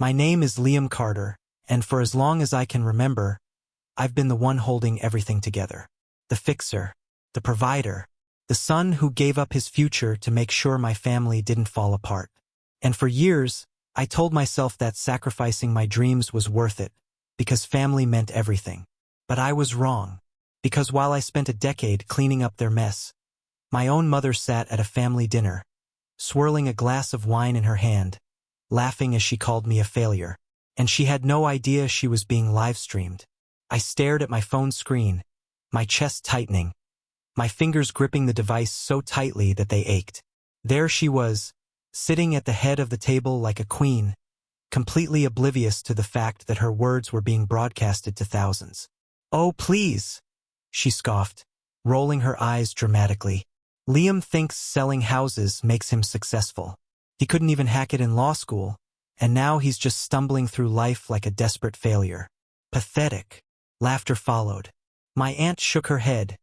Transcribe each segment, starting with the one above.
My name is Liam Carter, and for as long as I can remember, I've been the one holding everything together. The fixer, the provider, the son who gave up his future to make sure my family didn't fall apart. And for years, I told myself that sacrificing my dreams was worth it, because family meant everything. But I was wrong, because while I spent a decade cleaning up their mess, my own mother sat at a family dinner, swirling a glass of wine in her hand, laughing as she called me a failure. And she had no idea she was being live-streamed. I stared at my phone screen, my chest tightening, my fingers gripping the device so tightly that they ached. There she was, sitting at the head of the table like a queen, completely oblivious to the fact that her words were being broadcasted to thousands. "Oh, please," she scoffed, rolling her eyes dramatically. "Liam thinks selling houses makes him successful. He couldn't even hack it in law school, and now he's just stumbling through life like a desperate failure." Pathetic. Laughter followed. My aunt shook her head,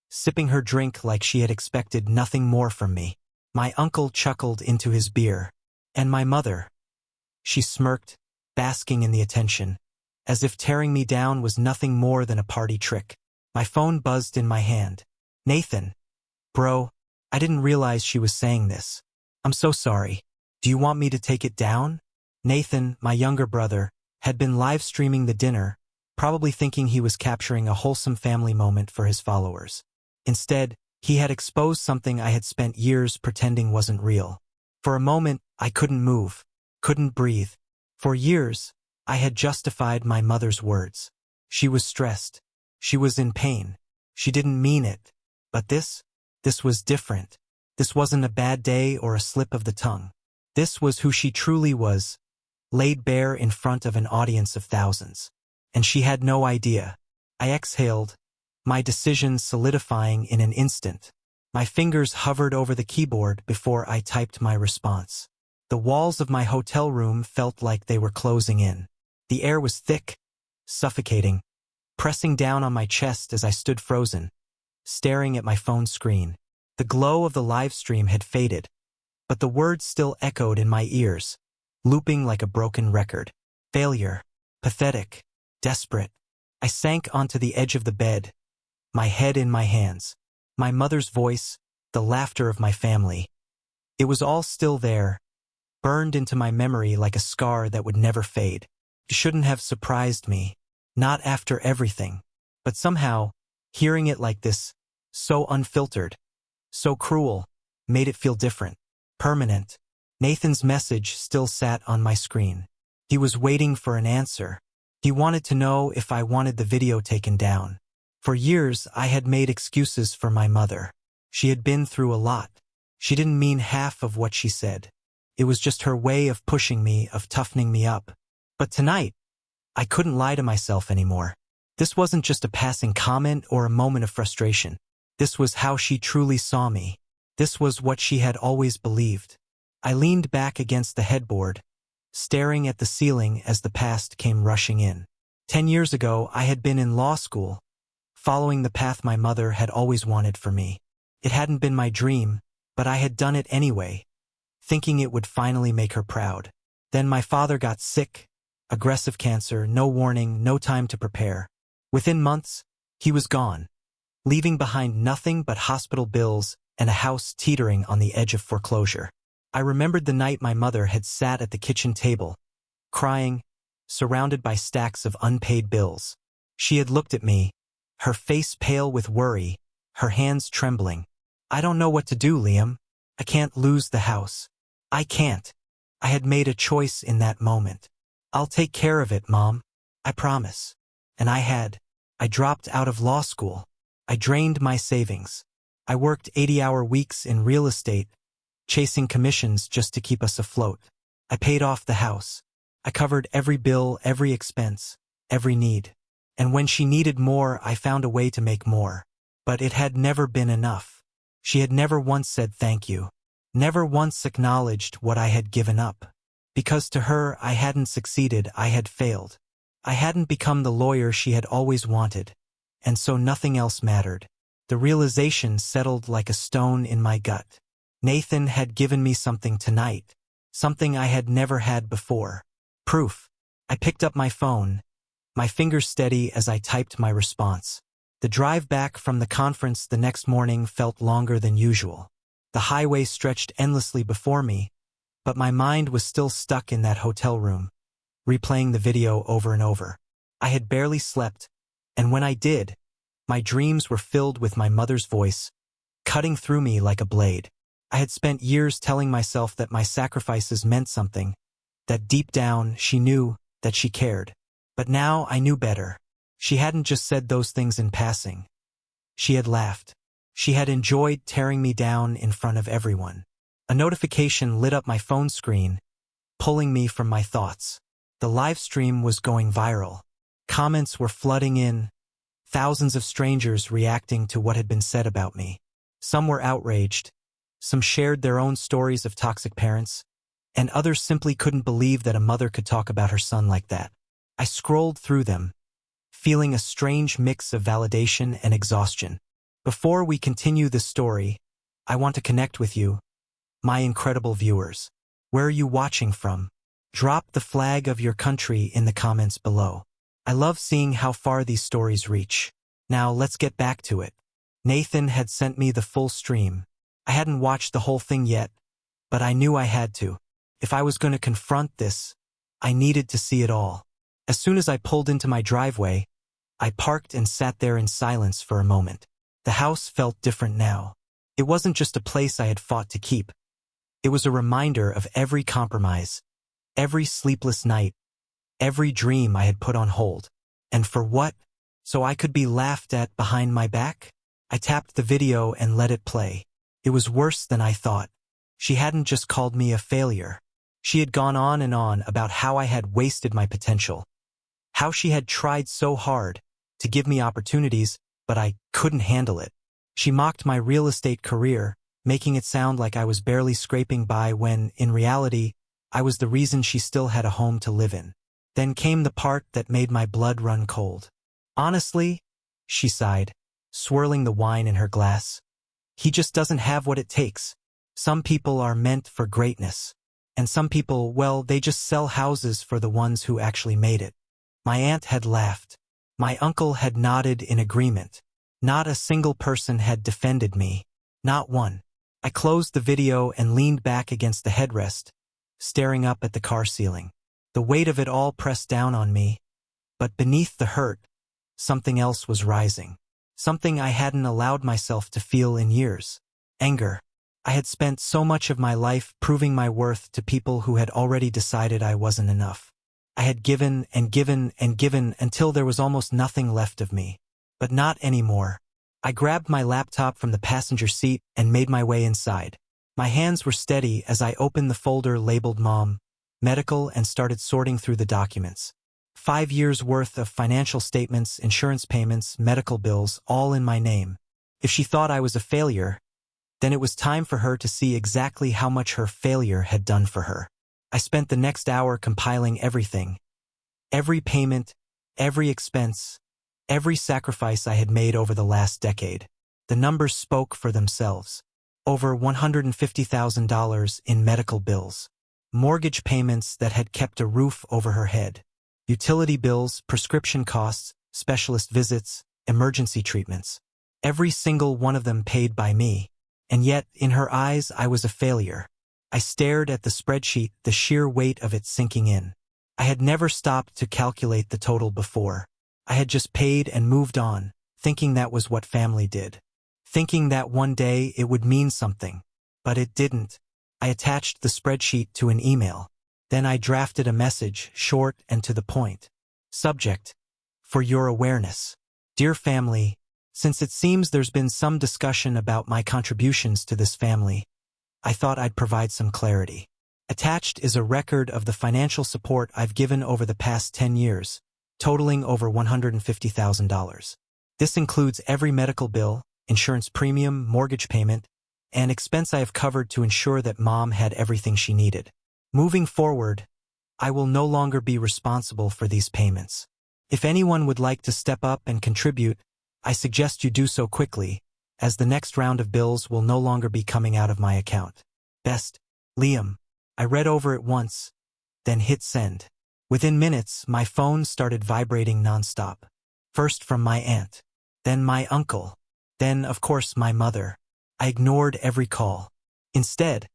sipping her drink like she had expected nothing more from me. My uncle chuckled into his beer. And my mother. She smirked, basking in the attention, as if tearing me down was nothing more than a party trick. My phone buzzed in my hand. "Nathan. Bro, I didn't realize she was saying this. I'm so sorry. Do you want me to take it down?" Nathan, my younger brother, had been live streaming the dinner, probably thinking he was capturing a wholesome family moment for his followers. Instead, he had exposed something I had spent years pretending wasn't real. For a moment, I couldn't move, couldn't breathe. For years, I had justified my mother's words. She was stressed. She was in pain. She didn't mean it. But this was different. This wasn't a bad day or a slip of the tongue. This was who she truly was, laid bare in front of an audience of thousands. And she had no idea. I exhaled, my decision solidifying in an instant. My fingers hovered over the keyboard before I typed my response. The walls of my hotel room felt like they were closing in. The air was thick, suffocating, pressing down on my chest as I stood frozen, staring at my phone screen. The glow of the live stream had faded, but the words still echoed in my ears, looping like a broken record. Failure. Pathetic. Desperate. I sank onto the edge of the bed, my head in my hands. My mother's voice, the laughter of my family. It was all still there, burned into my memory like a scar that would never fade. It shouldn't have surprised me, not after everything. But somehow, hearing it like this, so unfiltered, so cruel, made it feel different, permanent. Nathan's message still sat on my screen. He was waiting for an answer. He wanted to know if I wanted the video taken down. For years, I had made excuses for my mother. She had been through a lot. She didn't mean half of what she said. It was just her way of pushing me, of toughening me up. But tonight, I couldn't lie to myself anymore. This wasn't just a passing comment or a moment of frustration. This was how she truly saw me. This was what she had always believed. I leaned back against the headboard, staring at the ceiling as the past came rushing in. 10 years ago, I had been in law school, following the path my mother had always wanted for me. It hadn't been my dream, but I had done it anyway, thinking it would finally make her proud. Then my father got sick, aggressive cancer, no warning, no time to prepare. Within months, he was gone, leaving behind nothing but hospital bills and a house teetering on the edge of foreclosure. I remembered the night my mother had sat at the kitchen table, crying, surrounded by stacks of unpaid bills. She had looked at me, her face pale with worry, her hands trembling. "I don't know what to do, Liam. I can't lose the house. I can't." I had made a choice in that moment. "I'll take care of it, Mom. I promise." And I had. I dropped out of law school. I drained my savings. I worked 80-hour weeks in real estate, chasing commissions just to keep us afloat. I paid off the house. I covered every bill, every expense, every need. And when she needed more, I found a way to make more. But it had never been enough. She had never once said thank you. Never once acknowledged what I had given up. Because to her, I hadn't succeeded, I had failed. I hadn't become the lawyer she had always wanted. And so nothing else mattered. The realization settled like a stone in my gut. Nathan had given me something tonight. Something I had never had before. Proof. I picked up my phone, my fingers steady as I typed my response. The drive back from the conference the next morning felt longer than usual. The highway stretched endlessly before me, but my mind was still stuck in that hotel room, replaying the video over and over. I had barely slept, and when I did, my dreams were filled with my mother's voice, cutting through me like a blade. I had spent years telling myself that my sacrifices meant something, that deep down she knew that she cared. But now I knew better. She hadn't just said those things in passing. She had laughed. She had enjoyed tearing me down in front of everyone. A notification lit up my phone screen, pulling me from my thoughts. The live stream was going viral. Comments were flooding in, thousands of strangers reacting to what had been said about me. Some were outraged, some shared their own stories of toxic parents, and others simply couldn't believe that a mother could talk about her son like that. I scrolled through them, feeling a strange mix of validation and exhaustion. Before we continue this story, I want to connect with you, my incredible viewers. Where are you watching from? Drop the flag of your country in the comments below. I love seeing how far these stories reach. Now let's get back to it. Nathan had sent me the full stream. I hadn't watched the whole thing yet, but I knew I had to. If I was going to confront this, I needed to see it all. As soon as I pulled into my driveway, I parked and sat there in silence for a moment. The house felt different now. It wasn't just a place I had fought to keep. It was a reminder of every compromise, every sleepless night, every dream I had put on hold. And for what? So I could be laughed at behind my back? I tapped the video and let it play. It was worse than I thought. She hadn't just called me a failure. She had gone on and on about how I had wasted my potential, how she had tried so hard to give me opportunities, but I couldn't handle it. She mocked my real estate career, making it sound like I was barely scraping by when, in reality, I was the reason she still had a home to live in. Then came the part that made my blood run cold. Honestly, she sighed, swirling the wine in her glass, he just doesn't have what it takes. Some people are meant for greatness. And some people, well, they just sell houses for the ones who actually made it. My aunt had laughed. My uncle had nodded in agreement. Not a single person had defended me. Not one. I closed the video and leaned back against the headrest, staring up at the car ceiling. The weight of it all pressed down on me. But beneath the hurt, something else was rising. Something I hadn't allowed myself to feel in years. Anger. I had spent so much of my life proving my worth to people who had already decided I wasn't enough. I had given and given and given until there was almost nothing left of me. But not anymore. I grabbed my laptop from the passenger seat and made my way inside. My hands were steady as I opened the folder labeled Mom, Medical, and started sorting through the documents. 5 years' worth of financial statements, insurance payments, medical bills, all in my name. If she thought I was a failure, then it was time for her to see exactly how much her failure had done for her. I spent the next hour compiling everything. Every payment, every expense, every sacrifice I had made over the last decade. The numbers spoke for themselves. Over $150,000 in medical bills. Mortgage payments that had kept a roof over her head. Utility bills, prescription costs, specialist visits, emergency treatments. Every single one of them paid by me. And yet, in her eyes, I was a failure. I stared at the spreadsheet, the sheer weight of it sinking in. I had never stopped to calculate the total before. I had just paid and moved on, thinking that was what family did. Thinking that one day it would mean something. But it didn't. I attached the spreadsheet to an email. Then I drafted a message, short and to the point. Subject: for your awareness. Dear family, since it seems there's been some discussion about my contributions to this family, I thought I'd provide some clarity. Attached is a record of the financial support I've given over the past 10 years, totaling over $150,000. This includes every medical bill, insurance premium, mortgage payment, and expense I have covered to ensure that Mom had everything she needed. Moving forward, I will no longer be responsible for these payments. If anyone would like to step up and contribute, I suggest you do so quickly, as the next round of bills will no longer be coming out of my account. Best, Liam. I read over it once, then hit send. Within minutes, my phone started vibrating nonstop. First from my aunt, then my uncle, then, of course, my mother. I ignored every call. Instead,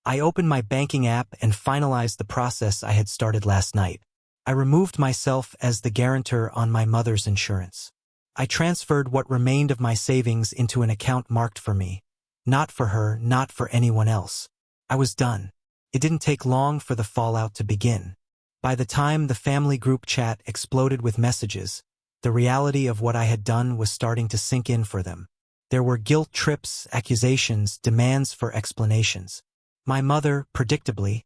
I opened my banking app and finalized the process I had started last night. I removed myself as the guarantor on my mother's insurance. I transferred what remained of my savings into an account marked for me. Not for her, not for anyone else. I was done. It didn't take long for the fallout to begin. By the time the family group chat exploded with messages, the reality of what I had done was starting to sink in for them. There were guilt trips, accusations, demands for explanations. My mother, predictably,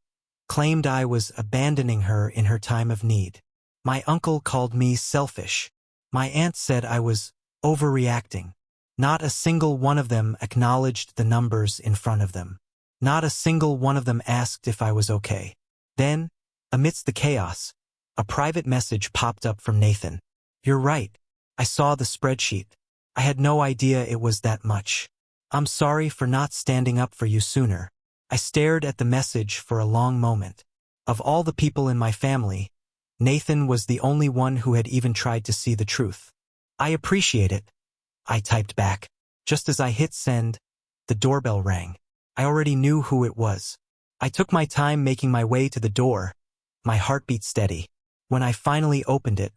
claimed I was abandoning her in her time of need. My uncle called me selfish. My aunt said I was overreacting. Not a single one of them acknowledged the numbers in front of them. Not a single one of them asked if I was okay. Then, amidst the chaos, a private message popped up from Nathan. "You're right. I saw the spreadsheet. I had no idea it was that much. I'm sorry for not standing up for you sooner." I stared at the message for a long moment. Of all the people in my family, Nathan was the only one who had even tried to see the truth. "I appreciate it," I typed back. Just as I hit send, the doorbell rang. I already knew who it was. I took my time making my way to the door, my heartbeat steady. When I finally opened it,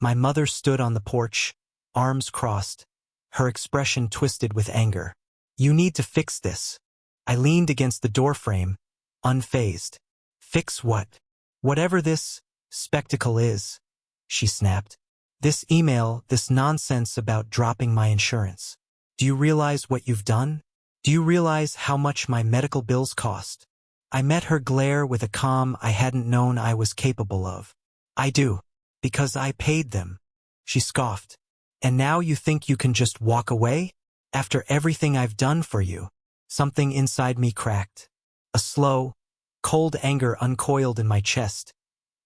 my mother stood on the porch, arms crossed, her expression twisted with anger. "You need to fix this." I leaned against the doorframe, unfazed. "Fix what?" "Whatever this spectacle is," she snapped. "This email, this nonsense about dropping my insurance. Do you realize what you've done? Do you realize how much my medical bills cost?" I met her glare with a calm I hadn't known I was capable of. "I do. Because I paid them," she scoffed. "And now you think you can just walk away? After everything I've done for you?" Something inside me cracked. A slow, cold anger uncoiled in my chest,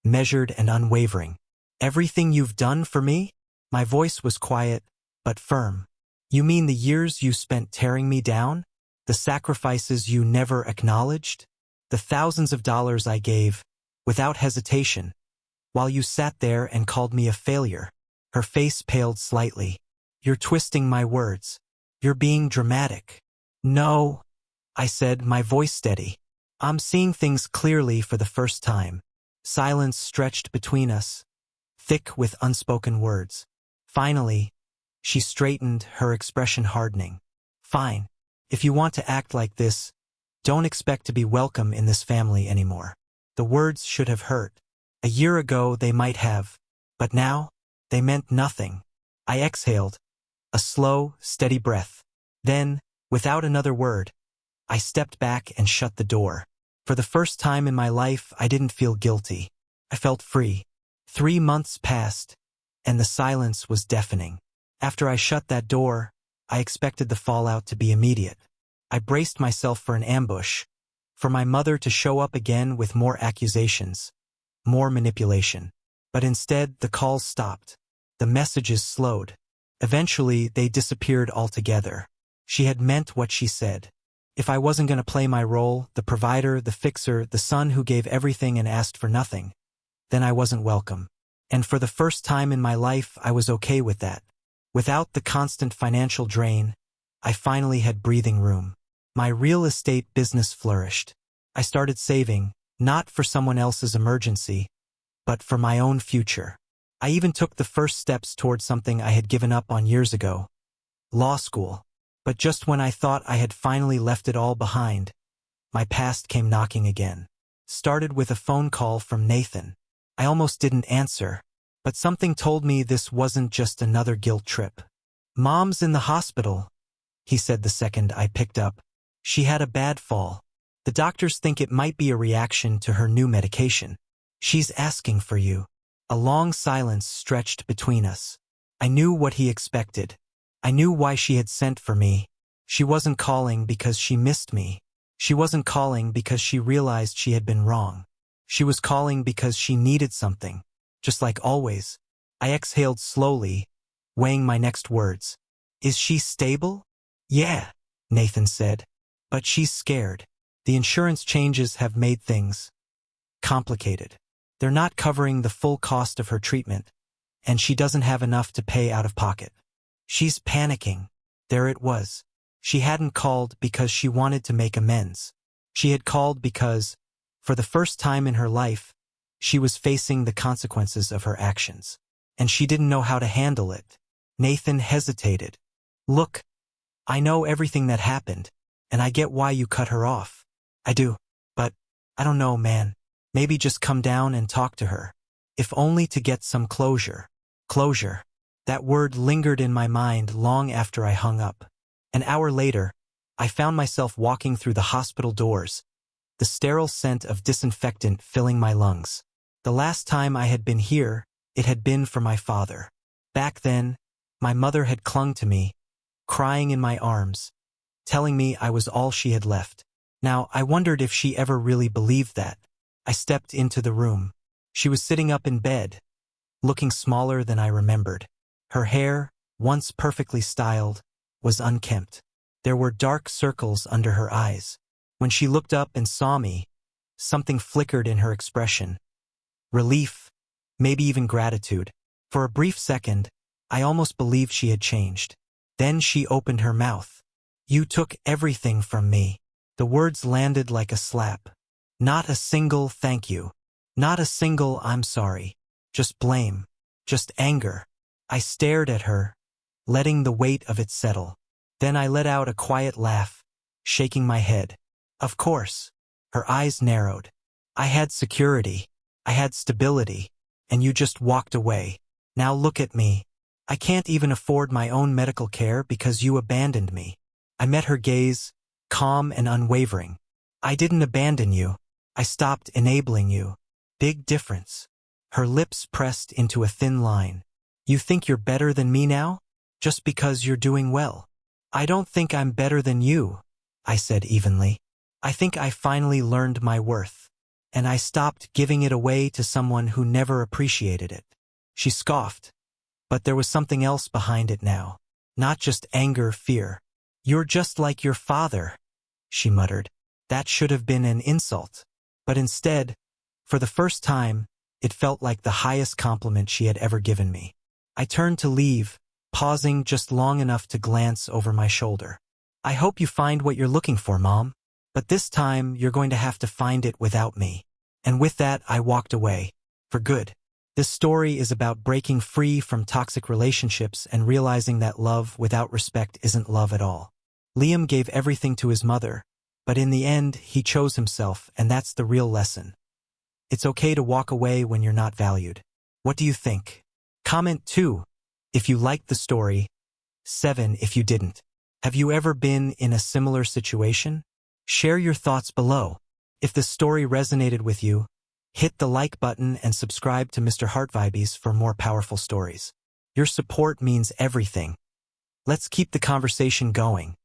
measured and unwavering. "Everything you've done for me?" My voice was quiet, but firm. "You mean the years you spent tearing me down? The sacrifices you never acknowledged? The thousands of dollars I gave, without hesitation, while you sat there and called me a failure?" Her face paled slightly. "You're twisting my words. You're being dramatic." "No," I said, my voice steady. "I'm seeing things clearly for the first time." Silence stretched between us, thick with unspoken words. Finally, she straightened, her expression hardening. "Fine. If you want to act like this, don't expect to be welcome in this family anymore." The words should have hurt. A year ago they might have, but now, they meant nothing. I exhaled, a slow, steady breath. Then, without another word, I stepped back and shut the door. For the first time in my life, I didn't feel guilty. I felt free. 3 months passed, and the silence was deafening. After I shut that door, I expected the fallout to be immediate. I braced myself for an ambush, for my mother to show up again with more accusations, more manipulation. But instead, the calls stopped. The messages slowed. Eventually, they disappeared altogether. She had meant what she said. If I wasn't going to play my role, the provider, the fixer, the son who gave everything and asked for nothing, then I wasn't welcome. And for the first time in my life, I was okay with that. Without the constant financial drain, I finally had breathing room. My real estate business flourished. I started saving, not for someone else's emergency, but for my own future. I even took the first steps towards something I had given up on years ago, law school. But just when I thought I had finally left it all behind, my past came knocking again. Started with a phone call from Nathan. I almost didn't answer, but something told me this wasn't just another guilt trip. "Mom's in the hospital," he said the second I picked up. "She had a bad fall. The doctors think it might be a reaction to her new medication. She's asking for you." A long silence stretched between us. I knew what he expected. I knew why she had sent for me. She wasn't calling because she missed me. She wasn't calling because she realized she had been wrong. She was calling because she needed something, just like always. I exhaled slowly, weighing my next words. "Is she stable?" "Yeah," Nathan said. "But she's scared. The insurance changes have made things complicated." They're not covering the full cost of her treatment, and she doesn't have enough to pay out of pocket. She's panicking. There it was. She hadn't called because she wanted to make amends. She had called because, for the first time in her life, she was facing the consequences of her actions. And she didn't know how to handle it. Nathan hesitated. Look, I know everything that happened, and I get why you cut her off. I do. But, I don't know, man. Maybe just come down and talk to her. If only to get some closure. Closure. That word lingered in my mind long after I hung up. An hour later, I found myself walking through the hospital doors, the sterile scent of disinfectant filling my lungs. The last time I had been here, it had been for my father. Back then, my mother had clung to me, crying in my arms, telling me I was all she had left. Now, I wondered if she ever really believed that. I stepped into the room. She was sitting up in bed, looking smaller than I remembered. Her hair, once perfectly styled, was unkempt. There were dark circles under her eyes. When she looked up and saw me, something flickered in her expression. Relief, maybe even gratitude. For a brief second, I almost believed she had changed. Then she opened her mouth. You took everything from me. The words landed like a slap. Not a single thank you. Not a single I'm sorry. Just blame. Just anger. I stared at her, letting the weight of it settle. Then I let out a quiet laugh, shaking my head. Of course. Her eyes narrowed. I had security. I had stability. And you just walked away. Now look at me. I can't even afford my own medical care because you abandoned me. I met her gaze, calm and unwavering. I didn't abandon you. I stopped enabling you. Big difference. Her lips pressed into a thin line. You think you're better than me now? Just because you're doing well. I don't think I'm better than you, I said evenly. I think I finally learned my worth. And I stopped giving it away to someone who never appreciated it. She scoffed. But there was something else behind it now. Not just anger, fear. You're just like your father, she muttered. That should have been an insult. But instead, for the first time, it felt like the highest compliment she had ever given me. I turned to leave, pausing just long enough to glance over my shoulder. I hope you find what you're looking for, Mom. But this time, you're going to have to find it without me. And with that, I walked away. For good. This story is about breaking free from toxic relationships and realizing that love without respect isn't love at all. Liam gave everything to his mother, but in the end, he chose himself, and that's the real lesson. It's okay to walk away when you're not valued. What do you think? Comment 2 if you liked the story, 7 if you didn't. Have you ever been in a similar situation? Share your thoughts below. If the story resonated with you, hit the like button and subscribe to Mr.HeartVibes for more powerful stories. Your support means everything. Let's keep the conversation going.